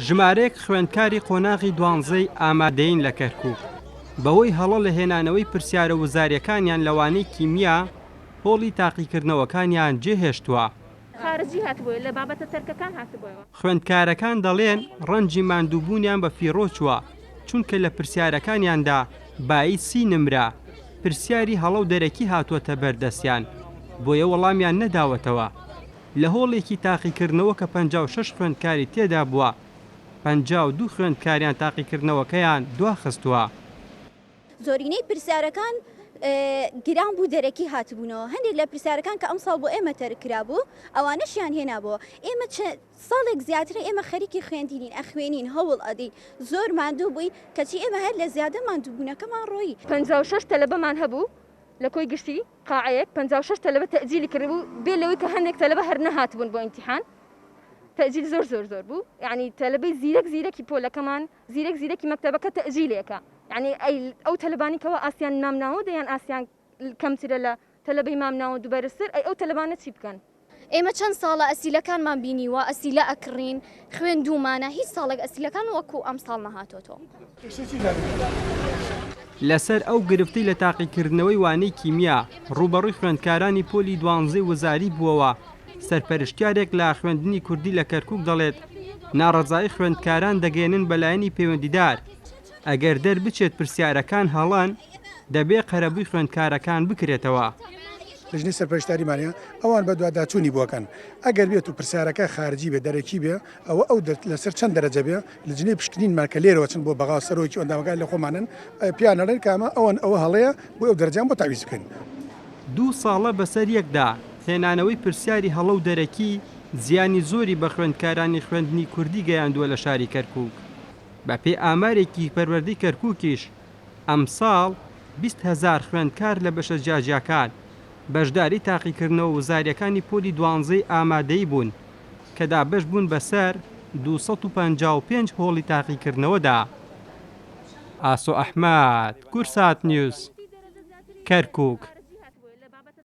ژمارەیەک خوێندکاری قۆناغی 12 ئامادەین لە کەرکووک بەهۆی هەڵە لە هێنانەوەی پرسیارە وزاریەکانیان لەوانەی کیمیا هۆڵی تاقیکردنەوەکانیان جێهێشتووە. خارجی هاتبووە لە بابەتە تەرکەکان هاتبووەوە. خوێندکارەکان دەڵێن ڕەنجی ماندووبوونیان بە فیڕۆچووە چونکە لە پرسیارەکانیاندا باعیسی نمرە پرسیاری هەڵە و دەرەکی هاتووەتە بەردەستیان بۆیە وەڵامیان نەداوەتەوە. لە هۆڵێکی تاقیکردنەوە کە 56 خوێندکاری تێدا بووە 52 خوێندکاریان تاقیکردنەوەکەیان دواخستووە. زۆرینەی پرسیارەکان گران بوو دەرەکی هاتبوونەوە. هەندێک لە پرسیارەکان کە ئەم ساڵ بۆ ئێمە تەرکرا بوو ئەوانەشیان هێنابووە. ئێمە ساڵێک زیاترە ئێمە خەریکی خوێندینین ئەخوێنین هەوڵ ئەدەین زۆر ماندوو بووی کەچی ئێمە هەر لە زیادە ماندووبوونەکەمان ڕۆیی. 56 تەلەبەمان هەبوو لە کۆی گشتی قاعەیەک 56 تەلەبە تەئجیلی کردبوو بێ لەوەی کە هەندێک تەلەبە هەر نەهاتبوون بۆ ئیمتیحان. تەئجیل زۆر بوو یعنی تەلەبەی زیرەکی پۆلەکەمان زیرەکی مەکتەبەکە تەئجیلێکە. یعنی ئەو تەلەبانی کەەوە ئاسیان مامناوە دەیان ئاسیان کەمترە لە تەلەبەی مامناوە دووبەرسر ئەو تەلەبانە چی بکەن؟ ئێمە چەند ساڵە ئەسیلەکانمان بینیوە ئەسیلە ئەکڕین خوێندومانە هیچ ساڵێک ئەسیلەکان وەکو ئەم ساڵ نەهاتۆتەوە. لەسەر ئەو گرفتی لە تاقیکردنەوەی وانەی کیمیا ڕوبەڕووی خوێندکارانی پۆلی 12 وزاری بووەوە. سەرپەرشتیارێک لە خوێندنی کوردی لە کەرکووک دەڵێت ناڕەزایی خوێندکاران دەگەێنن بەلایەنی پەیوەندیدار ئەگەر دەربچێت پرسیارەکان هەڵان دەبێ قەرەبووی خوێندکارەکان بکرێتەوە. لەژنەی سەرپەرشتاریمانە ئەوان بە دوواداچوونی بووەکەن ئەگەر بێت و پرسیارەکە خارجی بێ دەرەکی بێ ئەو لەسەر چەند دەرەجە بێ لە جنێ پشکنینمان کە لێرەوە چن بۆ بەغاو سەرۆکی ئەندامەکان لە خۆمانن پیانەڵێن کامە ئەوە هەڵەیە بۆ ئەو دەرەجان بۆ تاویز بکەین. 2 ساڵە بەسەر یەکدا هێنانەوەی پرسیاری هەڵە و دەرەکی زیانی زۆری بە خوێندکارانی خوێندنی کوردی گەیاندووە لە شاری کەرکووک. بە پێی ئامارێکی پەروەردەی کەرکووکیش ئەمساڵ 20,000 خوێندکار لە بەشە جیاجیاکان بەشداری تاقیکردنەوە وزاریەکانی پۆلی 12 ئامادەی بوون کە دابەش بوون بەسەر 255 هۆڵی تاقیکردنەوەدا. ئاسۆ ئەحمەد، کورسات نیوز، کەرکووک.